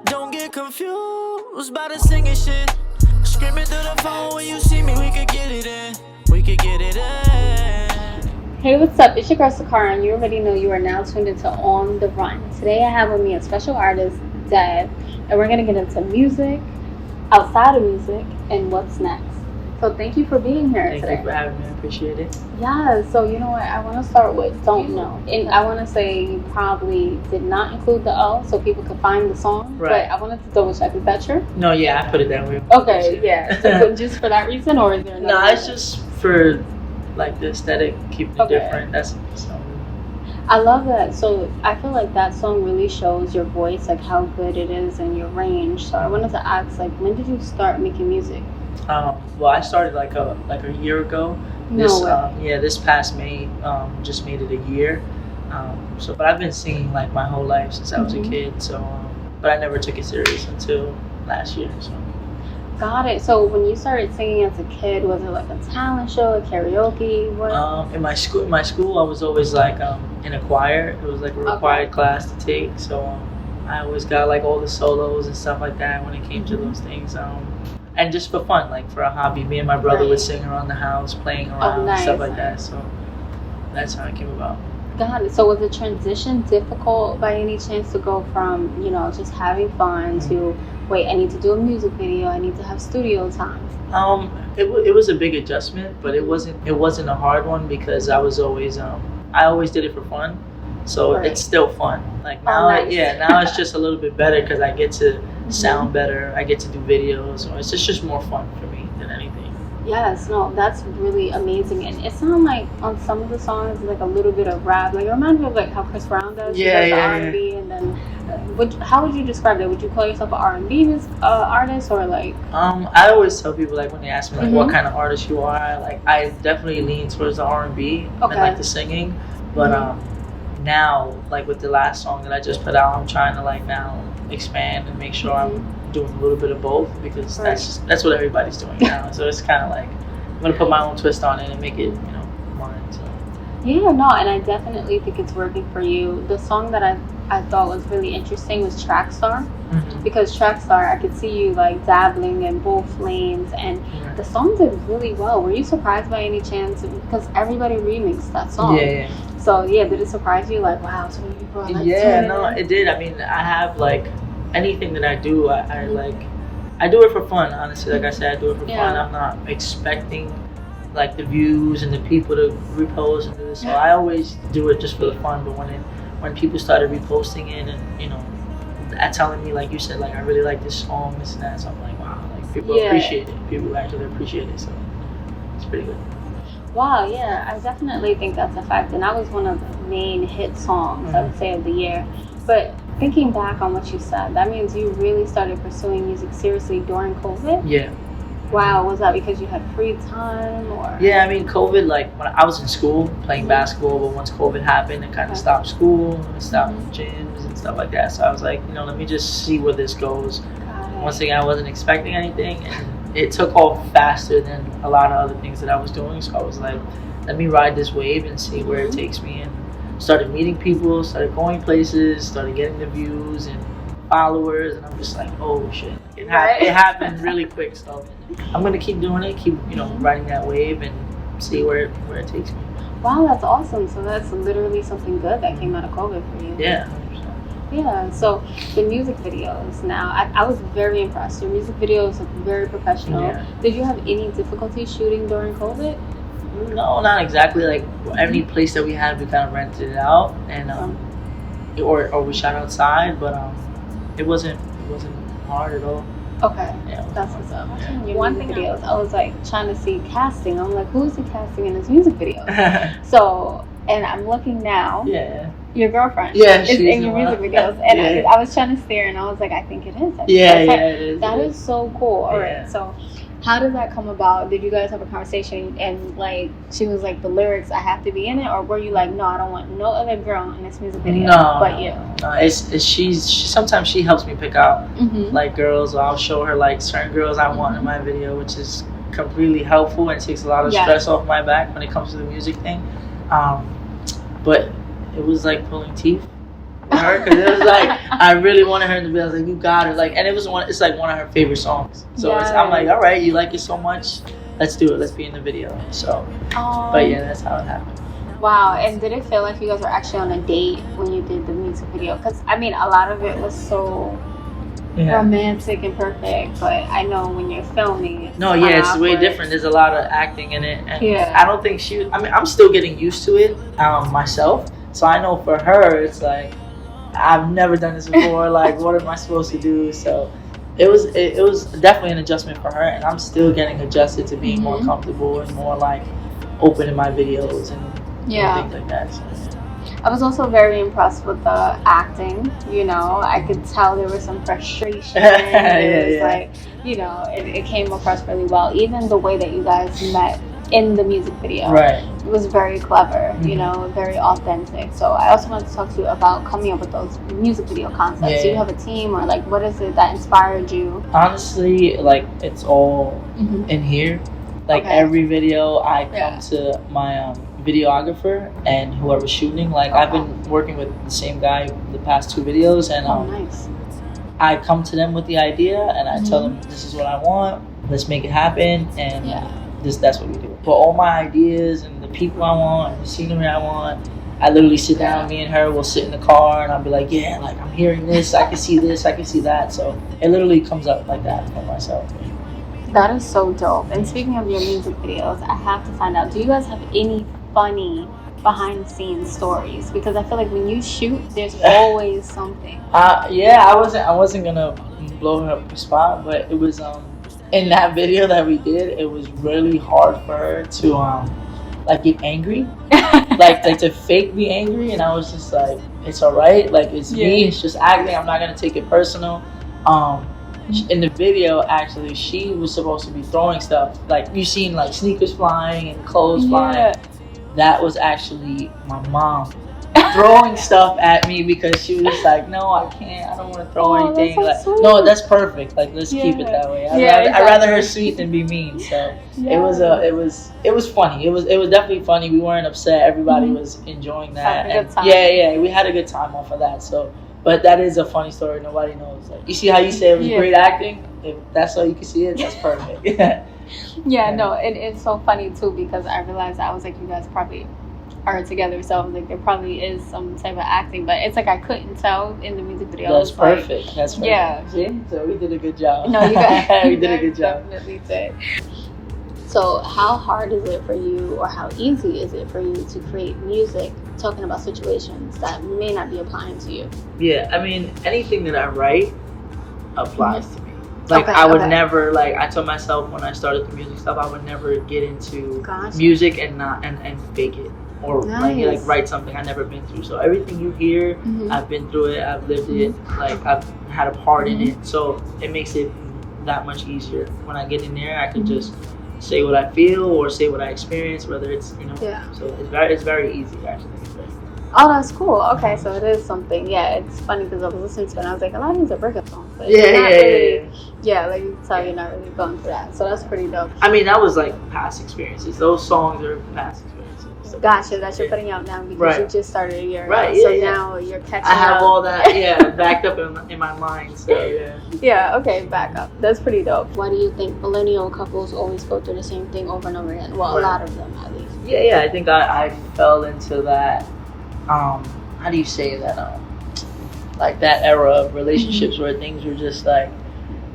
Don't get confused by the singing shit. Screaming through the phone when you see me, we could get it in. We could get it in. Hey, what's up? It's your girl Sicarah, and you already know you are now tuned into On the Run. Today I have with me a special artist, Deva, and we're going to get into music, outside of music, and what's next. So thank you for being here today. Thank you for having me. I appreciate it. Yeah, so you know what? I want to start with Don't Know. And I want to say you probably did not include the O so people could find the song. Right. But I wanted to double check. Is that true? No, yeah, I put it that way. Okay, yeah. So just for that reason, or is there another No, it's reason? just for like the aesthetic, keeping it Okay. different. That's so. I love that. So I feel like that song really shows your voice, like how good it is and your range. So I wanted to ask, like, when did you start making music? Well, I started like a year ago. No way. This past May, just made it a year. But I've been singing like my whole life since I was a kid. So, but I never took it serious until last year. So. Got it. So when you started singing as a kid, was it like a talent show, a karaoke? What? In my school, I was always like in a choir. It was like a required class to take. So I always got like all the solos and stuff like that when it came to those things. And just for fun, like for a hobby. Me and my brother would sing around the house, playing around and stuff like that. So that's how it came about. Got it. So was the transition difficult by any chance to go from, just having fun to, wait, I need to do a music video, I need to have studio time? It was a big adjustment, but it wasn't a hard one because I always did it for fun. So it's still fun. Like now, now it's just a little bit better because I get to sound better. I get to do videos. So it's just more fun for me than anything. Yes, no, that's really amazing. And it sounds like on some of the songs, like a little bit of rap. Like it reminds me of like how Chris Brown does. Yeah, he does R&B, and then how would you describe that? Would you call yourself an R&B artist or like? I always tell people like when they ask me like what kind of artist you are, I definitely lean towards the R&B and like the singing, but now like with the last song that I just put out, I'm trying to like now expand and make sure I'm doing a little bit of both because that's what everybody's doing now. So it's kind of like I'm gonna put my own twist on it and make it mine. So. Yeah, no, and I definitely think it's working for you. The song that I thought was really interesting was Track Star, because Track Star, I could see you like dabbling in both lanes, and the song did really well. Were you surprised by any chance? Because everybody remixed that song. Yeah. So did it surprise you? Like, wow, so many people are like, it did. I mean, I have like anything that I do, I do it for fun. Honestly, like I said, I do it for fun. I'm not expecting like the views and the people to repost and do this. So I always do it just for the fun. But when people started reposting it and telling me like you said, like I really like this song, this and that, so I'm like, wow, like people appreciate it. People actually appreciate it. So it's pretty good. Wow, yeah, I definitely think that's a fact. And that was one of the main hit songs, I would say, of the year. But thinking back on what you said, that means you really started pursuing music seriously during COVID? Yeah. Wow, was that because you had free time or? Yeah, I mean, COVID, like when I was in school playing basketball, but once COVID happened, it kind of stopped school, it stopped gyms and stuff like that. So I was like, let me just see where this goes. Once again, I wasn't expecting anything, and it took off faster than a lot of other things that I was doing. So I was like, let me ride this wave and see where it takes me. And started meeting people, started going places, started getting the views and followers, and I'm just like, oh shit, it happened really quick. So I'm gonna keep doing it, keep riding that wave and see where it takes me. Wow, that's awesome. So that's literally something good that came out of COVID for you. Yeah. Yeah, so the music videos now, I was very impressed. Your music videos are very professional. Yeah. Did you have any difficulty shooting during COVID? No, not exactly. Like every place that we had, we kind of rented it out, and or we shot outside, but it wasn't hard at all. Okay, that's what's up. Yeah. One thing videos, I was like trying to see casting. I'm like, who's the casting in this music video? So, and I'm looking now. Yeah. Your girlfriend is in your music videos, and I was trying to stare, and I was like, I think it is. It is. That is so cool. All right, so how did that come about? Did you guys have a conversation, and like she was like, the lyrics, I have to be in it, or were you like, no, I don't want no other girl in this music video, but you? No, it's sometimes she helps me pick out like girls, or I'll show her like certain girls I want in my video, which is completely helpful and takes a lot of stress off my back when it comes to the music thing. But it was like pulling teeth with her because it was like I really wanted her to be. I was like, you got it. Like, and it's like one of her favorite songs. So I'm like, all right, you like it so much, let's do it. Let's be in the video. So, but yeah, that's how it happened. Wow, and did it feel like you guys were actually on a date when you did the music video? Because, I mean, a lot of it was so romantic and perfect, but I know when you're filming, it's way different. There's a lot of acting in it. And I don't think I'm still getting used to it myself. So I know for her, it's like, I've never done this before. Like, what am I supposed to do? So it was definitely an adjustment for her, and I'm still getting adjusted to being more comfortable and more like open in my videos and things like that. So, I was also very impressed with the acting. You know, I could tell there was some frustration. It was like, you know, it came across really well. Even the way that you guys met in the music video, it was very clever. You know, very authentic. So I also wanted to talk to you about coming up with those music video concepts. Do you have a team, or like, what is it that inspired you? Honestly, like, it's all in here. Like every video, I come to my videographer and whoever's shooting. Like I've been working with the same guy the past 2 videos, and nice. I come to them with the idea and I tell them this is what I want. Let's make it happen, and that's what we do. But all my ideas and the people I want and the scenery I want, I literally sit down. Me and her will sit in the car, and I'll be like, yeah, like I'm hearing this. I can see this. I can see that. So it literally comes up like that for myself. That is so dope. And speaking of your music videos, I have to find out, do you guys have any funny behind the scenes stories? Because I feel like when you shoot, there's always something. I wasn't gonna blow her up the spot, but it was in that video that we did, it was really hard for her to like get angry. like to fake be angry, and I was just like, it's alright, like it's me, it's just acting, I'm not gonna take it personal. In the video, actually, she was supposed to be throwing stuff. Like, you seen, like, sneakers flying and clothes flying. That was actually my mom throwing stuff at me because she was just like, no, I can't. I don't want to throw anything. That's so like, no, that's perfect. Like, let's keep it that way. I'd rather her sweet than be mean. So it was funny. It was definitely funny. We weren't upset. Everybody was enjoying that. Having a good time. Yeah, we had a good time off of that. So. But that is a funny story. Nobody knows. Like, you see how you say it was great acting? If that's all you can see it, that's perfect. No, it's so funny too, because I realized I was like, you guys probably are together, so I was like, there probably is some type of acting, but it's like I couldn't tell in the music video. That's perfect. Like, that's perfect. Yeah. See? So we did a good job. No, you guys we did a good job. Definitely did. So how hard is it for you, or how easy is it for you to create music talking about situations that may not be applying to you? Yeah, I mean, anything that I write applies to me. Like, I would never, like, I told myself when I started the music stuff, I would never get into music and not and fake it. Or like write something I've never been through. So everything you hear, I've been through it, I've lived it, like I've had a part in it. So it makes it that much easier. When I get in there, I can just say what I feel or say what I experience, whether it's, you know. So it's very easy, actually. Oh, that's cool. Okay, so it is something. Yeah, it's funny because I was listening to it and I was like, a lot of these are breakup songs. But yeah, like you can tell you're not really going through that. So that's pretty dope. I mean, that was like past experiences. Those songs are past experiences. Gotcha, that you're putting out now because you just started a year ago. So now you're catching up. I have all that, backed up in my mind. So yeah, okay, back up. That's pretty dope. Why do you think millennial couples always go through the same thing over and over again? Well, a lot of them at least. Yeah, I think I fell into that. How do you say that? Like that era of relationships where things were just like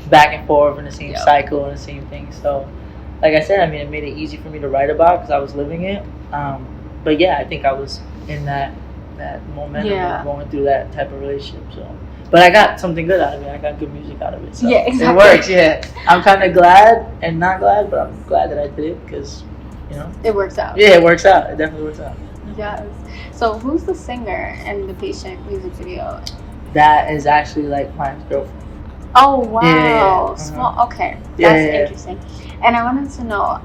back and forth in the same cycle and the same thing. So, like I said, I mean, it made it easy for me to write about because I was living it. But yeah, I think I was in that momentum of going through that type of relationship. So, but I got something good out of it. I got good music out of it. So exactly. It works. Yeah, I'm kind of glad and not glad, but I'm glad that I did it because, you know, it works out. Yeah, it works out. It definitely works out. Yes. So who's the singer in the Patient music video? That is actually like my girlfriend. Oh wow! Yeah. Small. Okay, that's interesting. And I wanted to know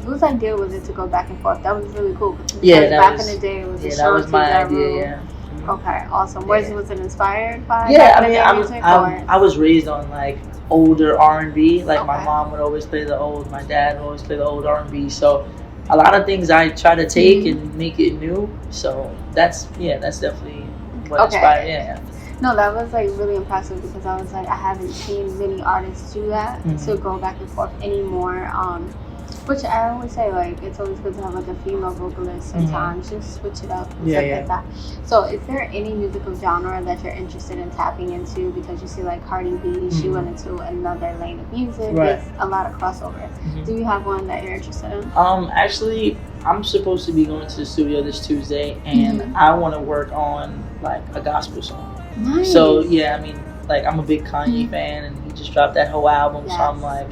whose idea was it to go back and forth? That was really cool. Back in the day, it was a show. That was my idea. Yeah. Okay, awesome. Was it inspired by? Yeah, I mean, I was raised on like older R&B. Like my mom would always play my dad would always play the old R&B. So a lot of things I try to take and make it new. So that's definitely what inspired. Yeah. No, that was like really impressive because I was like, I haven't seen many artists do that to go back and forth anymore. Which I always say, like, it's always good to have like a female vocalist sometimes, just switch it up and stuff like that. So is there any musical genre that you're interested in tapping into? Because you see like Cardi B, she went into another lane of music. There's a lot of crossover. Do you have one that you're interested in? Actually, I'm supposed to be going to the studio this Tuesday, and I want to work on like a gospel song. Nice. So yeah, I mean, like I'm a big Kanye fan, and he just dropped that whole album. So I'm like,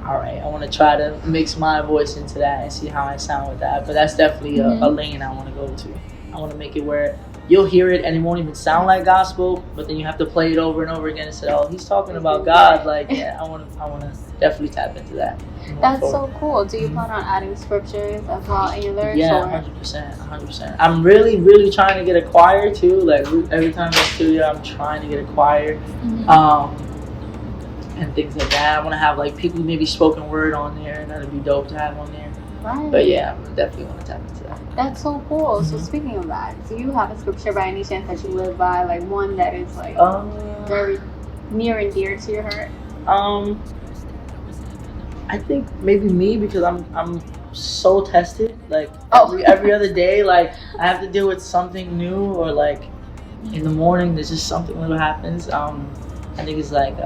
all right, I want to try to mix my voice into that and see how I sound with that. But that's definitely a lane I want to go to. I want to make it where you'll hear it and it won't even sound like gospel, but then you have to play it over and over again and say, oh, he's talking about God. Like, yeah, I want to definitely tap into that. That's so cool. Do you plan on adding scriptures as well in your lyrics? Yeah, 100%. I'm really, really trying to get a choir too. Like every time I'm in the studio, I'm trying to get a choir. And things like that. I want to have like people maybe spoken word on there, and that'd be dope to have on there. Right. But yeah, I definitely want to tap into that. That's so cool. So speaking of that, do you have a scripture by any chance that you live by, like one that is like very near and dear to your heart? I think maybe me, because I'm so tested. Like every other day, like I have to deal with something new, or like in the morning there's just something little happens. I think it's like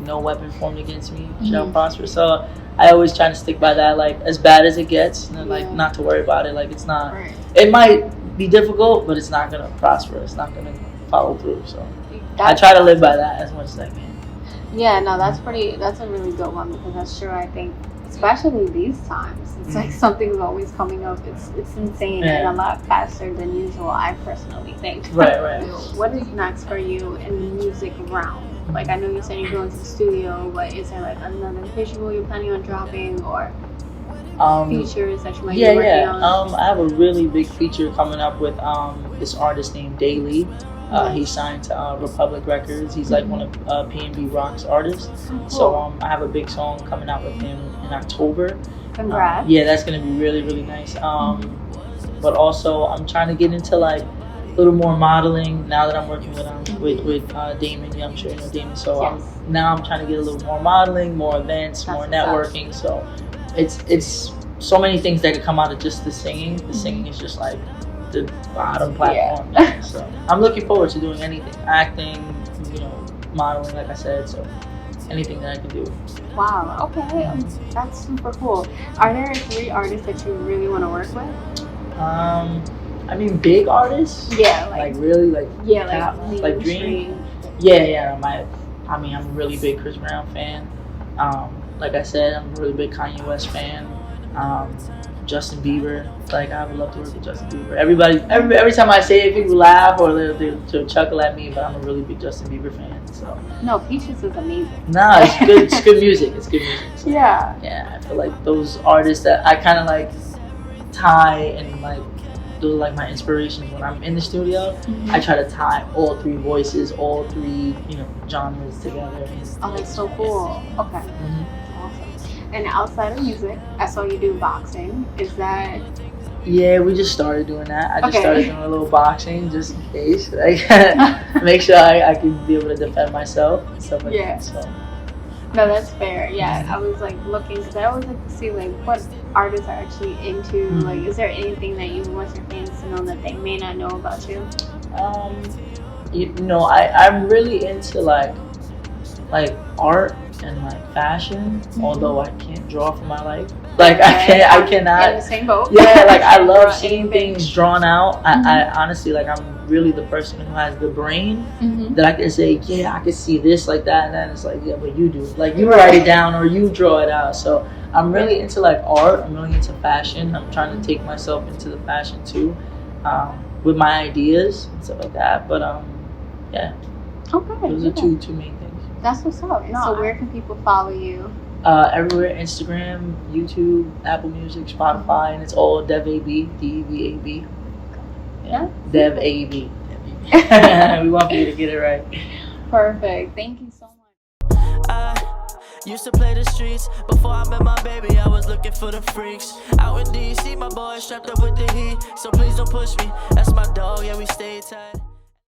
no weapon formed against me shall prosper. So I always try to stick by that. Like as bad as it gets, and like not to worry about it. Like it's not. Right. It might be difficult, but it's not gonna prosper. It's not gonna follow through. So I try to live by that as much as I can. Yeah, no, that's a really good one, because that's true. I think, especially these times, it's like something's always coming up. It's insane and a lot faster than usual, I personally think. Right. What is next for you in the music realm? Like, I know you said you're going to the studio, but is there like another visual you're planning on dropping, or features that you might be working on? I have a really big feature coming up with this artist named Deva. He's signed to Republic Records. He's like one of P&B Rock's artists. Cool. So I have a big song coming out with him in October. Congrats. Yeah, that's gonna be really, really nice. But also I'm trying to get into like a little more modeling now that I'm working with Damon. Yeah, I'm sure you know Damon. So now I'm trying to get a little more modeling, more events, more networking. So it's so many things that could come out of just the singing. The singing is just like the bottom platform. Yeah. So I'm looking forward to doing anything, acting, modeling, like I said. So anything that I can do. Wow. Okay, that's super cool. Are there 3 artists that you really want to work with? I mean, big artists. Yeah, like really, like like Dream. Yeah. I'm a really big Chris Brown fan. Like I said, I'm a really big Kanye West fan. Justin Bieber. Like, I would love to work with Justin Bieber. Every time I say it, people laugh or they'll chuckle at me, but I'm a really big Justin Bieber fan. So no, Peaches is amazing. Nah, it's good. It's good music. It's good music. So, yeah. I feel like those artists that I kind of like tie and like do like my inspirations when I'm in the studio. I try to tie all 3 voices, all 3 genres together. Oh, that's so cool. Okay. Awesome. And outside of music, I saw you do boxing. Is that? Yeah, we just started doing that. I just started doing a little boxing just in case, like make sure I can be able to defend myself and stuff like that. So. No, that's fair. Yeah, I was like looking, because I always like to see like what artists are actually into. Like, is there anything that you want your fans to know that they may not know about you? I'm really into like art and like fashion. Although I can't draw for my life. Like I cannot. In the same boat. Yeah, like I love seeing things drawn out. I honestly, like, I'm really the person who has the brain that I can say, yeah, I can see this like that, and then it's like, yeah, but you do it. Like, you write it down or you draw it out. So I'm really into like art. I'm really into fashion. I'm trying to take myself into the fashion too, with my ideas and stuff like that. But yeah. Okay. Those are two main things. That's what's up. No, so where can people follow you? Everywhere: Instagram, YouTube, Apple Music, Spotify, and it's all Deva, D-E-V-A-B. Yeah, Deva. We want you to get it right. Perfect. Thank you so much. I used to play the streets before I met my baby. I was looking for the freaks out in DC. My boy strapped up with the heat, so please don't push me. That's my dog. Yeah, we stay tight.